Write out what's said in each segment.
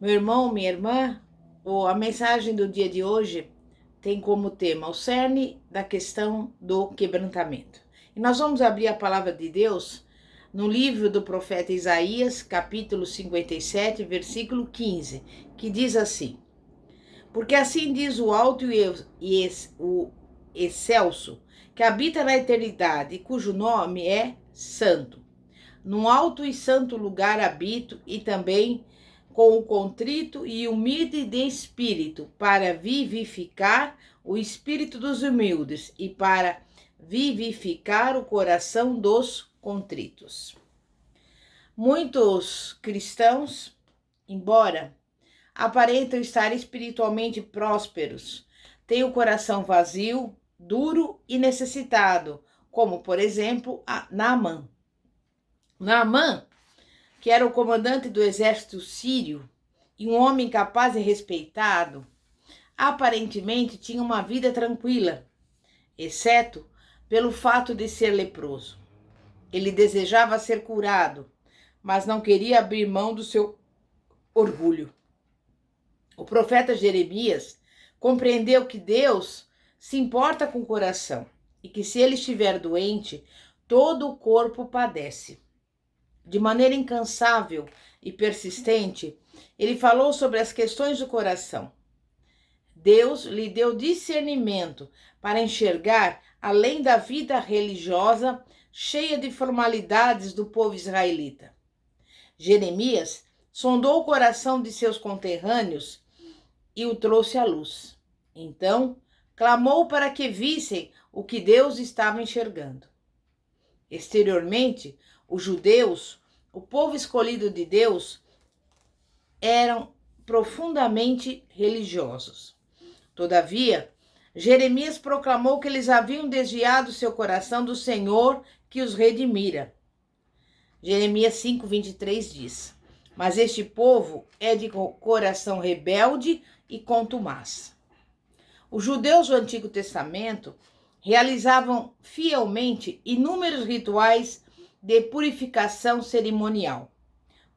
Meu irmão, minha irmã, a mensagem do dia de hoje tem como tema o cerne da questão do quebrantamento. E nós vamos abrir a palavra de Deus no livro do profeta Isaías, capítulo 57, versículo 15, que diz assim: Porque assim diz o alto o excelso, que habita na eternidade, e cujo nome é Santo. Num alto e santo lugar habito, e também com o contrito e humilde de espírito, para vivificar o espírito dos humildes e para vivificar o coração dos contritos. Muitos cristãos, embora aparentam estar espiritualmente prósperos, têm o coração vazio, duro e necessitado, como, por exemplo, Naamã. Naamã, que era o comandante do exército sírio e um homem capaz e respeitado, aparentemente tinha uma vida tranquila, exceto pelo fato de ser leproso. Ele desejava ser curado, mas não queria abrir mão do seu orgulho. O profeta Jeremias compreendeu que Deus se importa com o coração e que se ele estiver doente, todo o corpo padece. De maneira incansável e persistente, ele falou sobre as questões do coração. Deus lhe deu discernimento para enxergar além da vida religiosa cheia de formalidades do povo israelita. Jeremias sondou o coração de seus conterrâneos e o trouxe à luz. Então, clamou para que vissem o que Deus estava enxergando. Exteriormente, os judeus, o povo escolhido de Deus, eram profundamente religiosos. Todavia, Jeremias proclamou que eles haviam desviado seu coração do Senhor que os redimira. Jeremias 5:23 diz: Mas este povo é de coração rebelde e contumaz. Os judeus do Antigo Testamento realizavam fielmente inúmeros rituais de purificação cerimonial.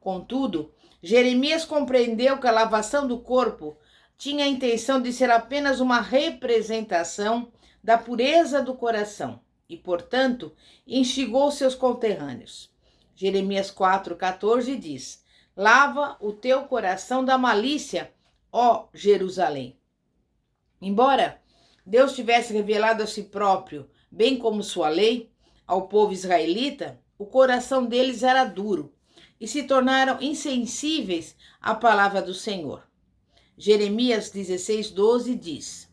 Contudo, Jeremias compreendeu que a lavação do corpo tinha a intenção de ser apenas uma representação da pureza do coração e, portanto, instigou seus conterrâneos. Jeremias 4,14 diz: Lava o teu coração da malícia, ó Jerusalém. Embora Deus tivesse revelado a si próprio, bem como sua lei, ao povo israelita, o coração deles era duro e se tornaram insensíveis à palavra do Senhor. Jeremias 16:12 diz: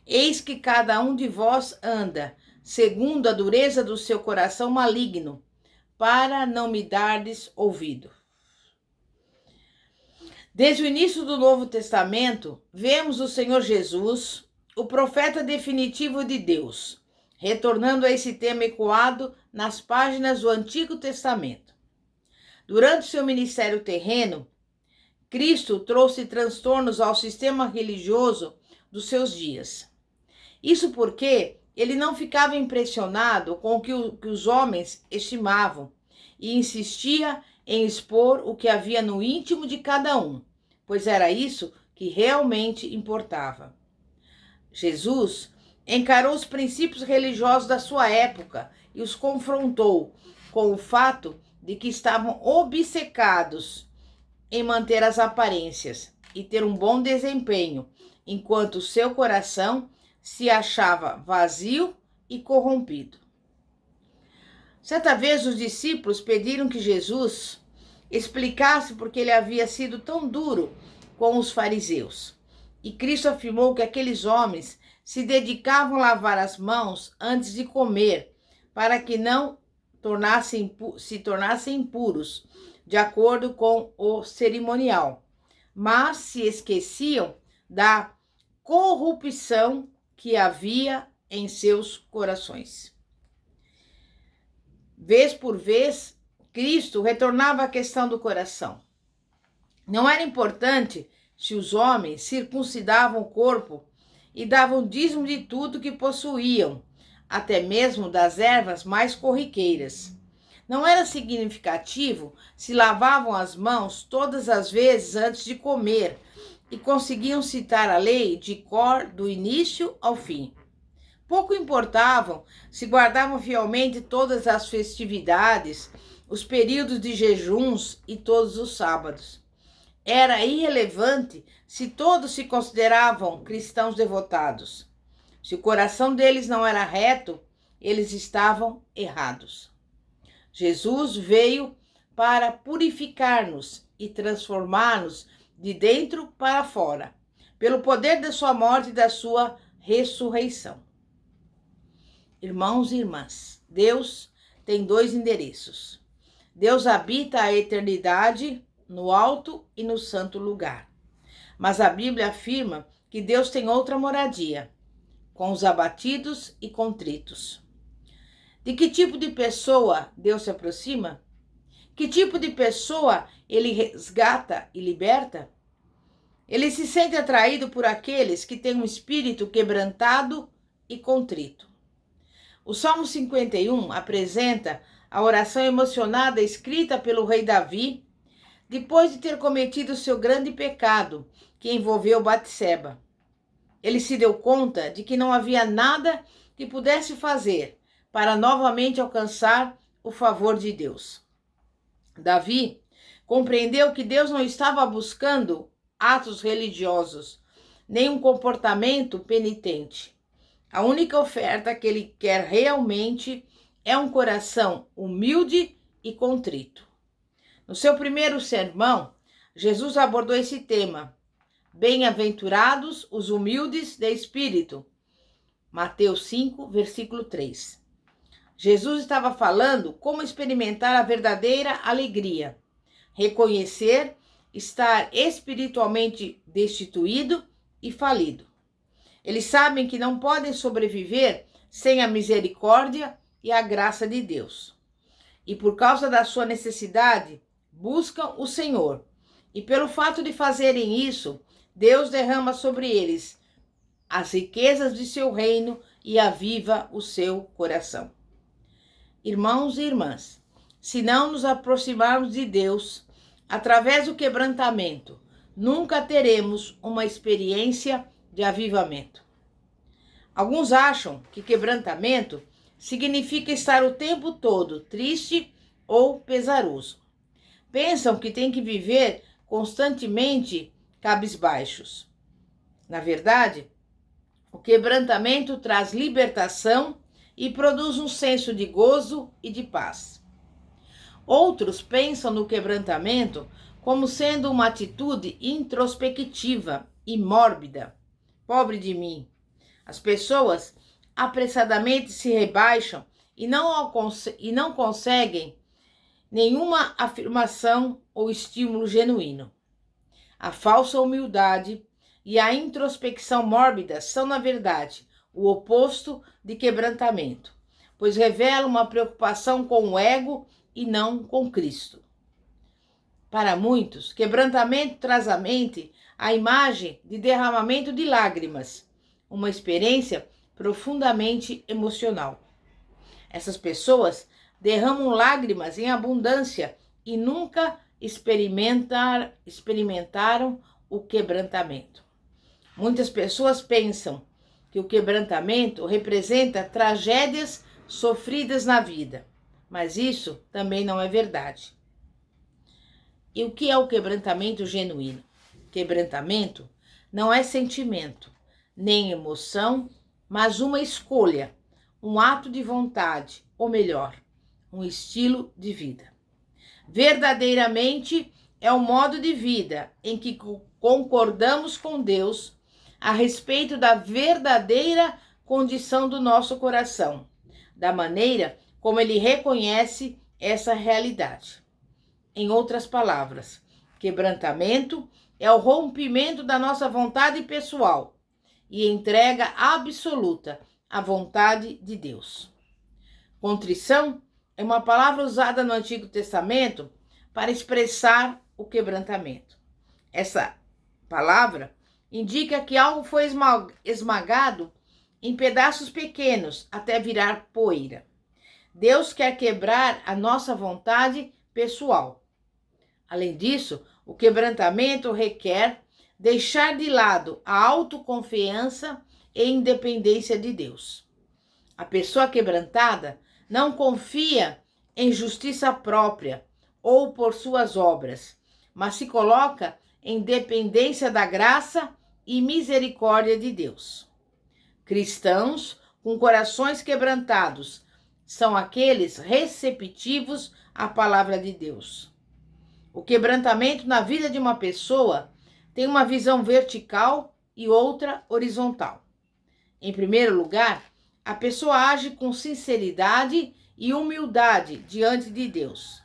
Eis que cada um de vós anda segundo a dureza do seu coração maligno, para não me dardes ouvido. Desde o início do Novo Testamento, vemos o Senhor Jesus, o profeta definitivo de Deus, retornando a esse tema ecoado nas páginas do Antigo Testamento. Durante seu ministério terreno, Cristo trouxe transtornos ao sistema religioso dos seus dias. Isso porque ele não ficava impressionado com o que os homens estimavam e insistia em expor o que havia no íntimo de cada um, pois era isso que realmente importava. Jesus encarou os princípios religiosos da sua época e os confrontou com o fato de que estavam obcecados em manter as aparências e ter um bom desempenho, enquanto seu coração se achava vazio e corrompido. Certa vez os discípulos pediram que Jesus explicasse por que ele havia sido tão duro com os fariseus. E Cristo afirmou que aqueles homens se dedicavam a lavar as mãos antes de comer, para que não se tornassem impuros, de acordo com o cerimonial, mas se esqueciam da corrupção que havia em seus corações. Vez por vez, Cristo retornava à questão do coração. Não era importante se os homens circuncidavam o corpo e davam dízimo de tudo que possuíam, até mesmo das ervas mais corriqueiras. Não era significativo se lavavam as mãos todas as vezes antes de comer e conseguiam citar a lei de cor do início ao fim. Pouco importavam se guardavam fielmente todas as festividades, os períodos de jejuns e todos os sábados. Era irrelevante se todos se consideravam cristãos devotados. Se o coração deles não era reto, eles estavam errados. Jesus veio para purificar-nos e transformar-nos de dentro para fora, pelo poder da sua morte e da sua ressurreição. Irmãos e irmãs, Deus tem dois endereços. Deus habita a eternidade no alto e no santo lugar. Mas a Bíblia afirma que Deus tem outra moradia, com os abatidos e contritos. De que tipo de pessoa Deus se aproxima? Que tipo de pessoa ele resgata e liberta? Ele se sente atraído por aqueles que têm um espírito quebrantado e contrito. O Salmo 51 apresenta a oração emocionada escrita pelo rei Davi depois de ter cometido seu grande pecado, que envolveu Batseba. Ele se deu conta de que não havia nada que pudesse fazer para novamente alcançar o favor de Deus. Davi compreendeu que Deus não estava buscando atos religiosos, nem um comportamento penitente. A única oferta que ele quer realmente é um coração humilde e contrito. No seu primeiro sermão, Jesus abordou esse tema. Bem-aventurados os humildes de espírito. Mateus 5, versículo 3. Jesus estava falando como experimentar a verdadeira alegria, reconhecer estar espiritualmente destituído e falido. Eles sabem que não podem sobreviver sem a misericórdia e a graça de Deus. E por causa da sua necessidade, buscam o Senhor. E pelo fato de fazerem isso, Deus derrama sobre eles as riquezas de seu reino e aviva o seu coração. Irmãos e irmãs, se não nos aproximarmos de Deus através do quebrantamento, nunca teremos uma experiência de avivamento. Alguns acham que quebrantamento significa estar o tempo todo triste ou pesaroso. Pensam que tem que viver constantemente cabisbaixos. Na verdade, o quebrantamento traz libertação e produz um senso de gozo e de paz. Outros pensam no quebrantamento como sendo uma atitude introspectiva e mórbida. Pobre de mim! As pessoas apressadamente se rebaixam e não conseguem nenhuma afirmação ou estímulo genuíno. A falsa humildade e a introspecção mórbida são, na verdade, o oposto de quebrantamento, pois revelam uma preocupação com o ego e não com Cristo. Para muitos, quebrantamento traz à mente a imagem de derramamento de lágrimas, uma experiência profundamente emocional. Essas pessoas derramam lágrimas em abundância e nunca experimentaram o quebrantamento. Muitas pessoas pensam que o quebrantamento representa tragédias sofridas na vida, mas isso também não é verdade. E o que é o quebrantamento genuíno? Quebrantamento não é sentimento, nem emoção, mas uma escolha, um ato de vontade, ou melhor, um estilo de vida. Verdadeiramente é o modo de vida em que concordamos com Deus a respeito da verdadeira condição do nosso coração, da maneira como ele reconhece essa realidade. Em outras palavras, quebrantamento é o rompimento da nossa vontade pessoal e entrega absoluta à vontade de Deus. Contrição é uma palavra usada no Antigo Testamento para expressar o quebrantamento. Essa palavra indica que algo foi esmagado em pedaços pequenos até virar poeira. Deus quer quebrar a nossa vontade pessoal. Além disso, o quebrantamento requer deixar de lado a autoconfiança e independência de Deus. A pessoa quebrantada não confia em justiça própria ou por suas obras, mas se coloca em dependência da graça e misericórdia de Deus. Cristãos com corações quebrantados são aqueles receptivos à palavra de Deus. O quebrantamento na vida de uma pessoa tem uma visão vertical e outra horizontal. Em primeiro lugar, a pessoa age com sinceridade e humildade diante de Deus.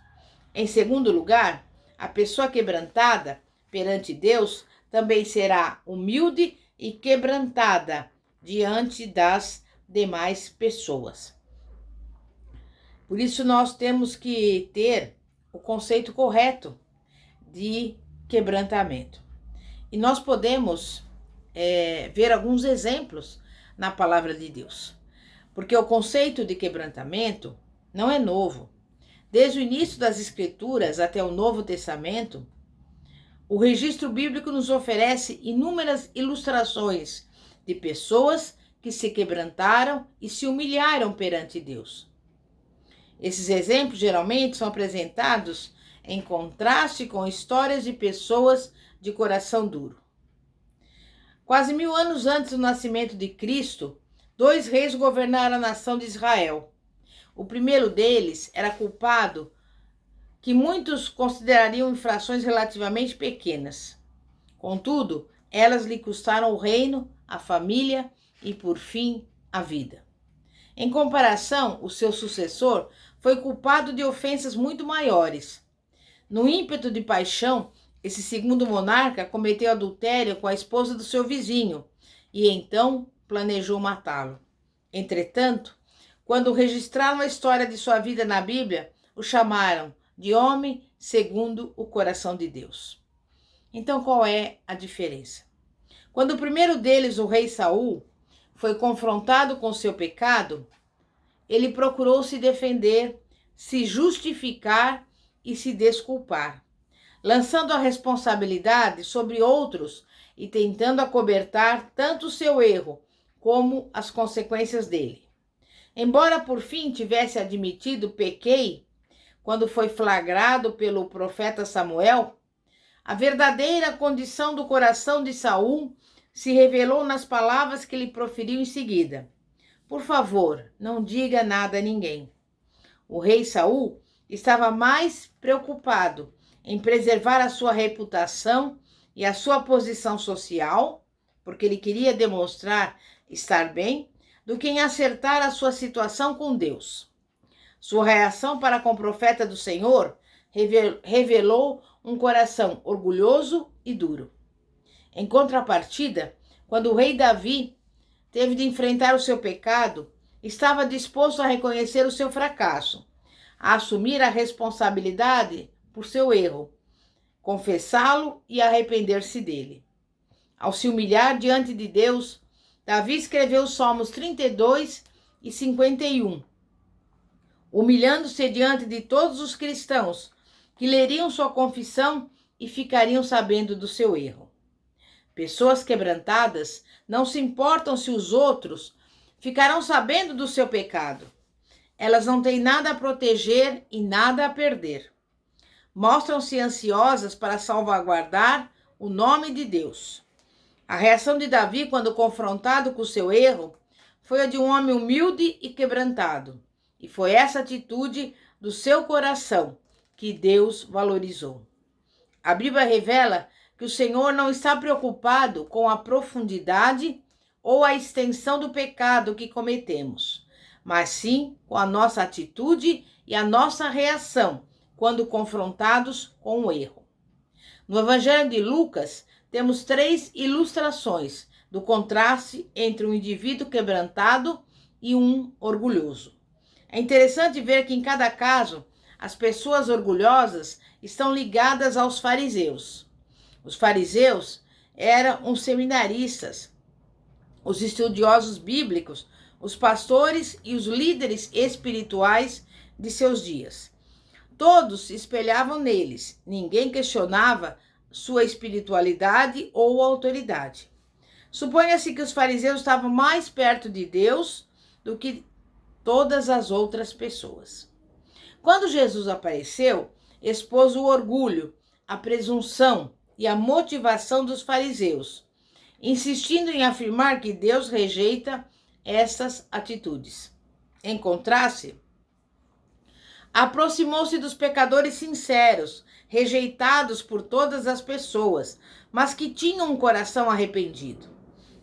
Em segundo lugar, a pessoa quebrantada perante Deus também será humilde e quebrantada diante das demais pessoas. Por isso nós temos que ter o conceito correto de quebrantamento. E nós podemos ver alguns exemplos na palavra de Deus. Porque o conceito de quebrantamento não é novo. Desde o início das Escrituras até o Novo Testamento, o registro bíblico nos oferece inúmeras ilustrações de pessoas que se quebrantaram e se humilharam perante Deus. Esses exemplos geralmente são apresentados em contraste com histórias de pessoas de coração duro. Quase 1000 anos antes do nascimento de Cristo, 2 reis governaram a nação de Israel. O primeiro deles era culpado que muitos considerariam infrações relativamente pequenas. Contudo, elas lhe custaram o reino, a família e, por fim, a vida. Em comparação, o seu sucessor foi culpado de ofensas muito maiores. No ímpeto de paixão, esse segundo monarca cometeu adultério com a esposa do seu vizinho e então planejou matá-lo. Entretanto, quando registraram a história de sua vida na Bíblia, o chamaram de homem segundo o coração de Deus. Então, qual é a diferença? Quando o primeiro deles, o rei Saul, foi confrontado com seu pecado, ele procurou se defender, se justificar e se desculpar, lançando a responsabilidade sobre outros e tentando acobertar tanto o seu erro como as consequências dele. Embora por fim tivesse admitido pequei, quando foi flagrado pelo profeta Samuel, a verdadeira condição do coração de Saul se revelou nas palavras que ele proferiu em seguida. Por favor, não diga nada a ninguém. O rei Saul estava mais preocupado em preservar a sua reputação e a sua posição social, porque ele queria demonstrar estar bem, do que em acertar a sua situação com Deus. Sua reação para com o profeta do Senhor revelou um coração orgulhoso e duro. Em contrapartida, quando o rei Davi teve de enfrentar o seu pecado, estava disposto a reconhecer o seu fracasso, a assumir a responsabilidade por seu erro, confessá-lo e arrepender-se dele. Ao se humilhar diante de Deus, Davi escreveu os Salmos 32 e 51, humilhando-se diante de todos os cristãos que leriam sua confissão e ficariam sabendo do seu erro. Pessoas quebrantadas não se importam se os outros ficarão sabendo do seu pecado. Elas não têm nada a proteger e nada a perder. Mostram-se ansiosas para salvaguardar o nome de Deus. A reação de Davi, quando confrontado com o seu erro, foi a de um homem humilde e quebrantado. E foi essa atitude do seu coração que Deus valorizou. A Bíblia revela que o Senhor não está preocupado com a profundidade ou a extensão do pecado que cometemos, mas sim com a nossa atitude e a nossa reação quando confrontados com o erro. No Evangelho de Lucas, temos 3 ilustrações do contraste entre um indivíduo quebrantado e um orgulhoso. É interessante ver que em cada caso, as pessoas orgulhosas estão ligadas aos fariseus. Os fariseus eram os seminaristas, os estudiosos bíblicos, os pastores e os líderes espirituais de seus dias. Todos se espelhavam neles, ninguém questionava sua espiritualidade ou autoridade. Suponha-se que os fariseus estavam mais perto de Deus do que todas as outras pessoas. Quando Jesus apareceu, expôs o orgulho, a presunção e a motivação dos fariseus, insistindo em afirmar que Deus rejeita essas atitudes. Em contraste, aproximou-se dos pecadores sinceros, rejeitados por todas as pessoas, mas que tinham um coração arrependido.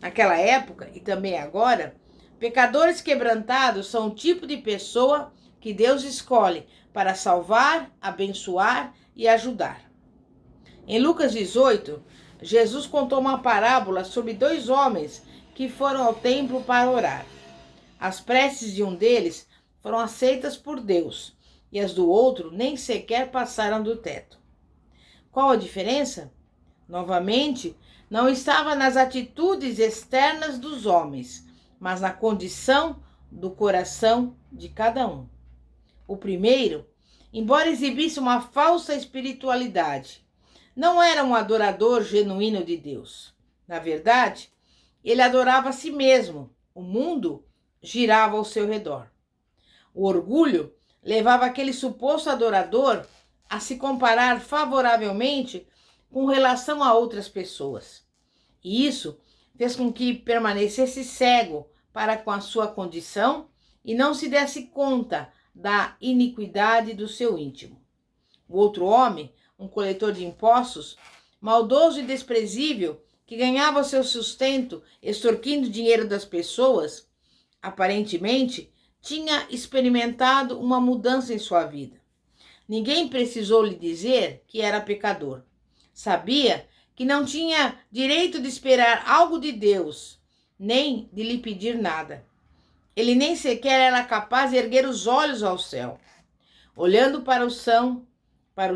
Naquela época, e também agora, pecadores quebrantados são o tipo de pessoa que Deus escolhe para salvar, abençoar e ajudar. Em Lucas 18, Jesus contou uma parábola sobre 2 homens que foram ao templo para orar. As preces de um deles foram aceitas por Deus e as do outro nem sequer passaram do teto. Qual a diferença? Novamente, não estava nas atitudes externas dos homens, mas na condição do coração de cada um. O primeiro, embora exibisse uma falsa espiritualidade, não era um adorador genuíno de Deus. Na verdade, ele adorava a si mesmo. O mundo girava ao seu redor. O orgulho levava aquele suposto adorador a se comparar favoravelmente com relação a outras pessoas. E isso fez com que permanecesse cego para com a sua condição e não se desse conta da iniquidade do seu íntimo. O outro homem, um coletor de impostos, maldoso e desprezível, que ganhava o seu sustento extorquindo dinheiro das pessoas, aparentemente tinha experimentado uma mudança em sua vida. Ninguém precisou lhe dizer que era pecador. Sabia que não tinha direito de esperar algo de Deus, nem de lhe pedir nada. Ele nem sequer era capaz de erguer os olhos ao céu. Olhando para o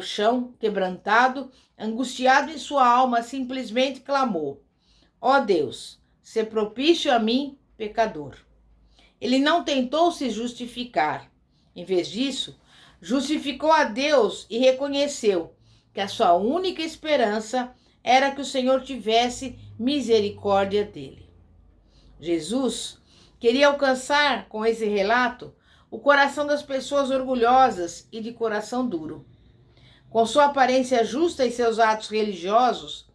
chão, quebrantado, angustiado em sua alma, simplesmente clamou: ó Deus, sê propício a mim, pecador. Ele não tentou se justificar. Em vez disso, justificou a Deus e reconheceu que a sua única esperança era que o Senhor tivesse misericórdia dele. Jesus queria alcançar, com esse relato, o coração das pessoas orgulhosas e de coração duro. Com sua aparência justa e seus atos religiosos,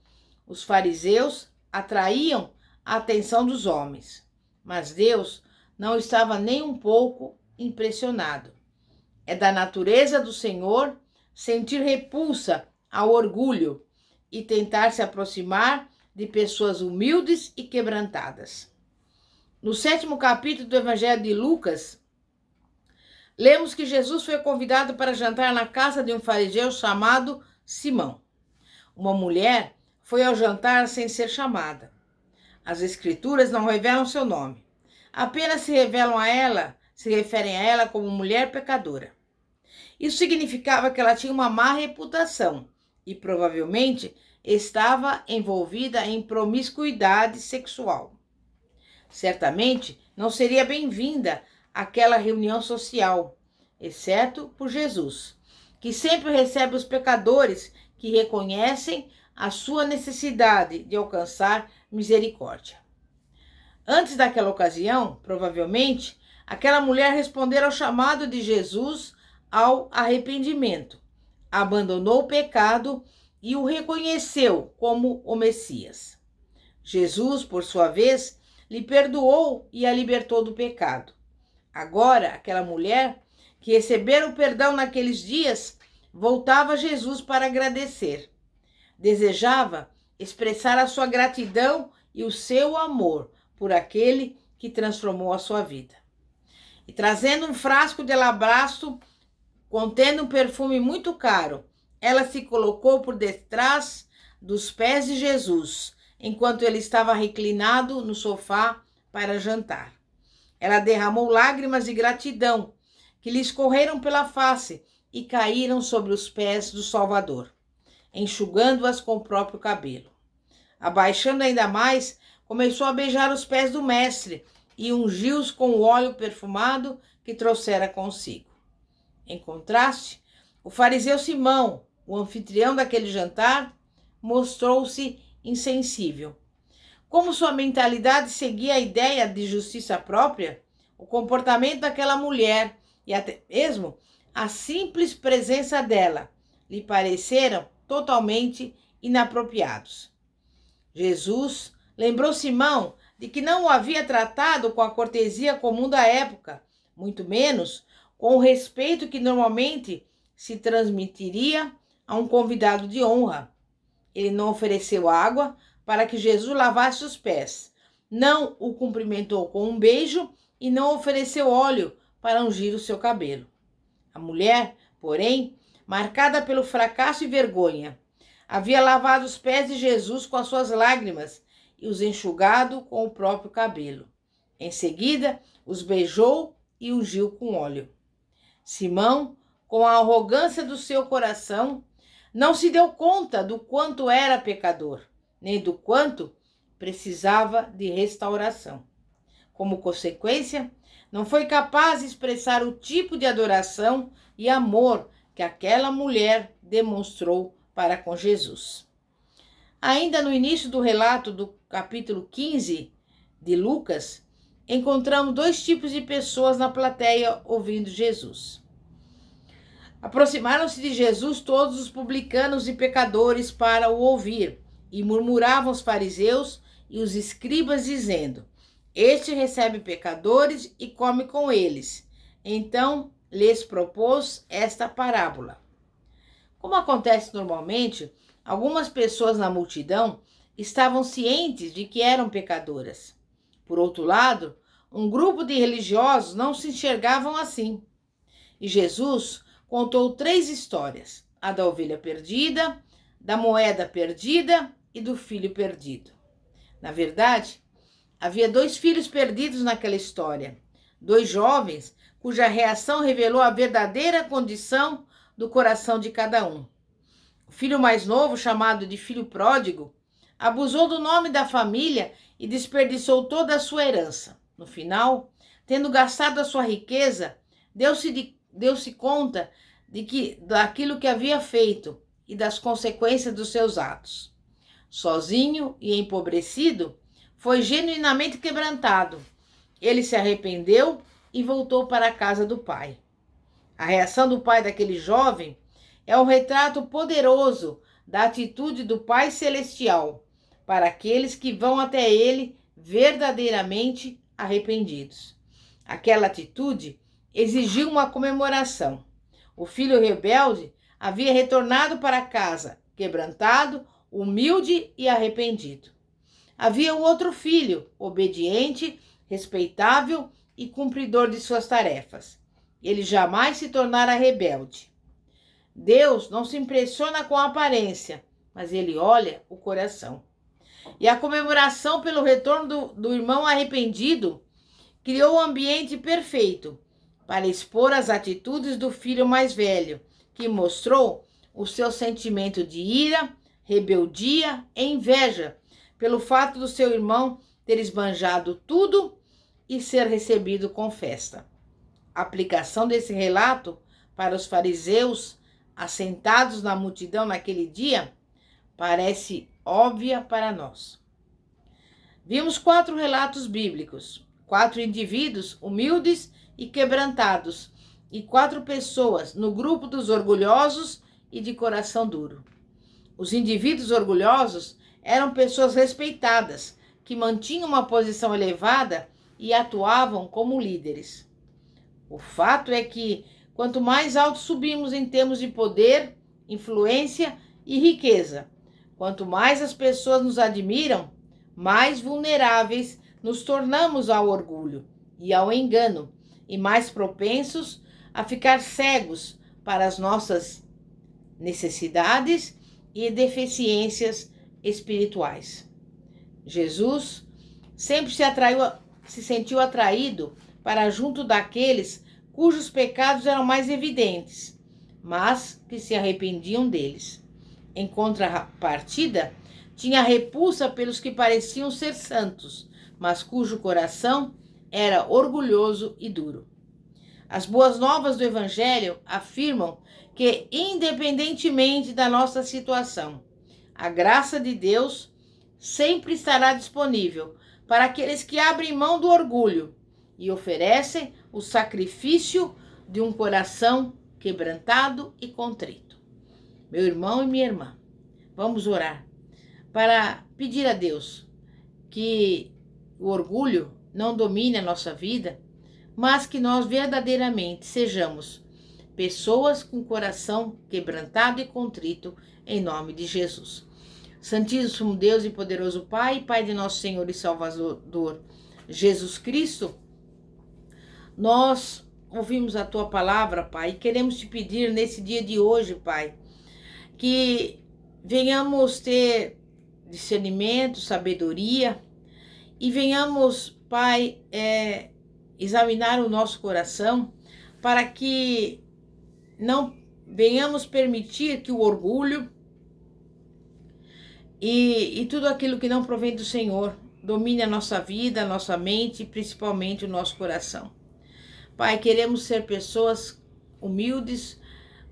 os fariseus atraíam a atenção dos homens. Mas Deus não estava nem um pouco impressionado. É da natureza do Senhor sentir repulsa ao orgulho e tentar se aproximar de pessoas humildes e quebrantadas. No 7º capítulo do Evangelho de Lucas, lemos que Jesus foi convidado para jantar na casa de um fariseu chamado Simão. Uma mulher foi ao jantar sem ser chamada. As Escrituras não revelam seu nome. Apenas se referem a ela como mulher pecadora. Isso significava que ela tinha uma má reputação e provavelmente estava envolvida em promiscuidade sexual. Certamente não seria bem-vinda àquela reunião social, exceto por Jesus, que sempre recebe os pecadores que reconhecem a sua necessidade de alcançar misericórdia. Antes daquela ocasião, provavelmente, aquela mulher respondera ao chamado de Jesus ao arrependimento, abandonou o pecado e o reconheceu como o Messias. Jesus, por sua vez, lhe perdoou e a libertou do pecado. Agora, aquela mulher, que recebera o perdão naqueles dias, voltava a Jesus para agradecer. Desejava expressar a sua gratidão e o seu amor por aquele que transformou a sua vida. E trazendo um frasco de alabastro contendo um perfume muito caro, ela se colocou por detrás dos pés de Jesus, enquanto ele estava reclinado no sofá para jantar. Ela derramou lágrimas de gratidão, que lhe escorreram pela face e caíram sobre os pés do Salvador, enxugando-as com o próprio cabelo. Abaixando ainda mais, começou a beijar os pés do mestre, e ungiu-os com o óleo perfumado que trouxera consigo. Em contraste, o fariseu Simão, o anfitrião daquele jantar, mostrou-se insensível. Como sua mentalidade seguia a ideia de justiça própria, o comportamento daquela mulher e até mesmo a simples presença dela lhe pareceram totalmente inapropriados. Jesus lembrou Simão de que não o havia tratado com a cortesia comum da época, muito menos com o respeito que normalmente se transmitiria a um convidado de honra. Ele não ofereceu água para que Jesus lavasse os pés, não o cumprimentou com um beijo e não ofereceu óleo para ungir o seu cabelo. A mulher, porém, marcada pelo fracasso e vergonha, havia lavado os pés de Jesus com as suas lágrimas e os enxugado com o próprio cabelo. Em seguida, os beijou e ungiu com óleo. Simão, com a arrogância do seu coração, não se deu conta do quanto era pecador, nem do quanto precisava de restauração. Como consequência, não foi capaz de expressar o tipo de adoração e amor que aquela mulher demonstrou para com Jesus. Ainda no início do relato do capítulo 15 de Lucas, encontramos dois tipos de pessoas na plateia ouvindo Jesus. Aproximaram-se de Jesus todos os publicanos e pecadores para o ouvir, e murmuravam os fariseus e os escribas, dizendo: Este recebe pecadores e come com eles. Então lhes propôs esta parábola. Como acontece normalmente, algumas pessoas na multidão estavam cientes de que eram pecadoras. Por outro lado, um grupo de religiosos não se enxergavam assim. E Jesus contou 3 histórias: a da ovelha perdida, da moeda perdida e do filho perdido. Na verdade, havia 2 filhos perdidos naquela história, 2 jovens cuja reação revelou a verdadeira condição do coração de cada um. O filho mais novo, chamado de filho pródigo, abusou do nome da família e desperdiçou toda a sua herança. No final, tendo gastado a sua riqueza, deu-se conta daquilo que havia feito e das consequências dos seus atos. Sozinho e empobrecido, foi genuinamente quebrantado. Ele se arrependeu e voltou para a casa do pai. A reação do pai daquele jovem é um retrato poderoso da atitude do Pai Celestial para aqueles que vão até ele verdadeiramente arrependidos. Aquela atitude exigiu uma comemoração. O filho rebelde havia retornado para casa, quebrantado, humilde e arrependido. Havia o outro filho, obediente, respeitável e cumpridor de suas tarefas. Ele jamais se tornara rebelde. Deus não se impressiona com a aparência, mas ele olha o coração. E a comemoração pelo retorno do irmão arrependido criou um ambiente perfeito para expor as atitudes do filho mais velho, que mostrou o seu sentimento de ira, rebeldia e inveja pelo fato do seu irmão ter esbanjado tudo e ser recebido com festa. A aplicação desse relato para os fariseus assentados na multidão naquele dia parece óbvia para nós. Vimos 4 relatos bíblicos, 4 indivíduos humildes e quebrantados e 4 pessoas no grupo dos orgulhosos e de coração duro. Os indivíduos orgulhosos eram pessoas respeitadas, que mantinham uma posição elevada e atuavam como líderes. O fato é que, quanto mais alto subimos em termos de poder, influência e riqueza, quanto mais as pessoas nos admiram, mais vulneráveis nos tornamos ao orgulho e ao engano, e mais propensos a ficar cegos para as nossas necessidades e deficiências espirituais. Jesus sempre se sentiu atraído para junto daqueles cujos pecados eram mais evidentes, mas que se arrependiam deles. Em contrapartida, tinha repulsa pelos que pareciam ser santos, mas cujo coração era orgulhoso e duro. As boas novas do Evangelho afirmam que, independentemente da nossa situação, a graça de Deus sempre estará disponível para aqueles que abrem mão do orgulho e oferecem o sacrifício de um coração quebrantado e contrito. Meu irmão e minha irmã, vamos orar para pedir a Deus que o orgulho não domine a nossa vida, mas que nós verdadeiramente sejamos pessoas com coração quebrantado e contrito, em nome de Jesus. Santíssimo Deus e poderoso Pai, Pai de nosso Senhor e Salvador Jesus Cristo, nós ouvimos a Tua palavra, Pai, e queremos Te pedir nesse dia de hoje, Pai, que venhamos ter discernimento, sabedoria, e venhamos, Pai, examinar o nosso coração, para que não venhamos permitir que o orgulho e tudo aquilo que não provém do Senhor domine a nossa vida, a nossa mente e principalmente o nosso coração. Pai, queremos ser pessoas humildes,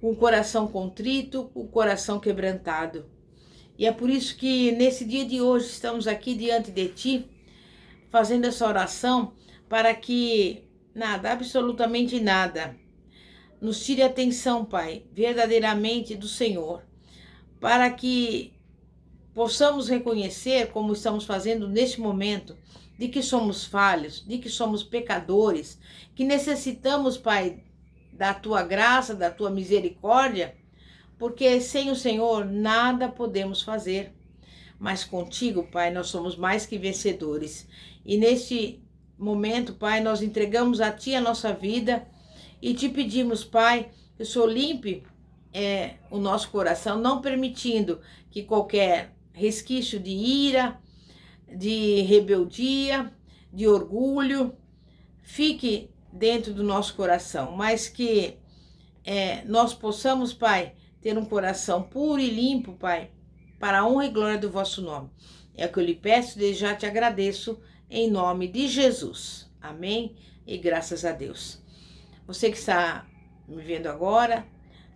com o coração contrito, com o coração quebrantado. E é por isso que nesse dia de hoje estamos aqui diante de Ti, fazendo essa oração para que nada, absolutamente nada, nos tire a atenção, Pai, verdadeiramente do Senhor, para que possamos reconhecer, como estamos fazendo neste momento, de que somos falhos, de que somos pecadores, que necessitamos, Pai, da Tua graça, da Tua misericórdia, porque sem o Senhor nada podemos fazer. Mas contigo, Pai, nós somos mais que vencedores. E neste momento, Pai, nós entregamos a Ti a nossa vida e Te pedimos, Pai, que o Senhor limpe o nosso coração, não permitindo que qualquer resquício de ira, de rebeldia, de orgulho fique dentro do nosso coração, mas que nós possamos, Pai, ter um coração puro e limpo, Pai, para a honra e glória do vosso nome. É o que eu lhe peço e já te agradeço em nome de Jesus. Amém? E graças a Deus. Você que está me vendo agora,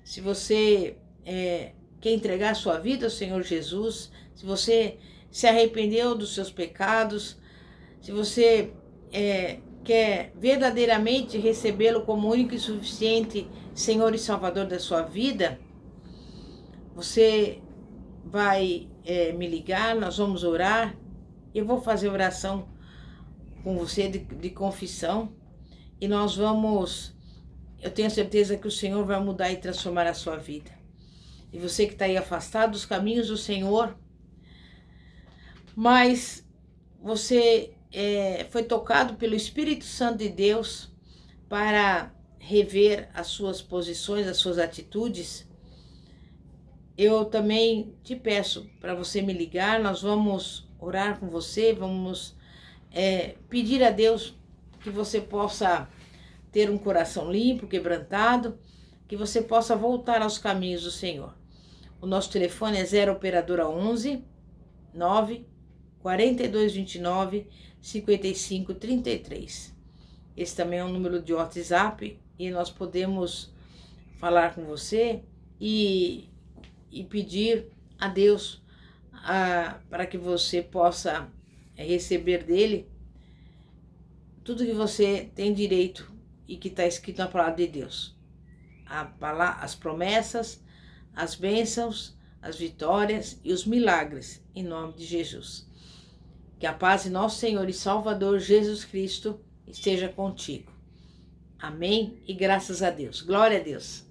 se você quer entregar a sua vida ao Senhor Jesus, se você se arrependeu dos seus pecados, se você quer verdadeiramente recebê-lo como único e suficiente Senhor e Salvador da sua vida, você vai me ligar, nós vamos orar, eu vou fazer oração com você de confissão e nós vamos, eu tenho certeza que o Senhor vai mudar e transformar a sua vida. E você que está aí afastado dos caminhos do Senhor, mas você foi tocado pelo Espírito Santo de Deus para rever as suas posições, as suas atitudes, eu também te peço para você me ligar, nós vamos orar com você, vamos pedir a Deus que você possa ter um coração limpo, quebrantado, que você possa voltar aos caminhos do Senhor. O nosso telefone é 0 operadora 11 9 4229 5533. Esse também é um número de WhatsApp e nós podemos falar com você e pedir a Deus para que você possa receber dele tudo que você tem direito e que está escrito na palavra de Deus. As promessas, as bênçãos, as vitórias e os milagres, em nome de Jesus. Que a paz de nosso Senhor e Salvador Jesus Cristo esteja contigo. Amém? E graças a Deus. Glória a Deus.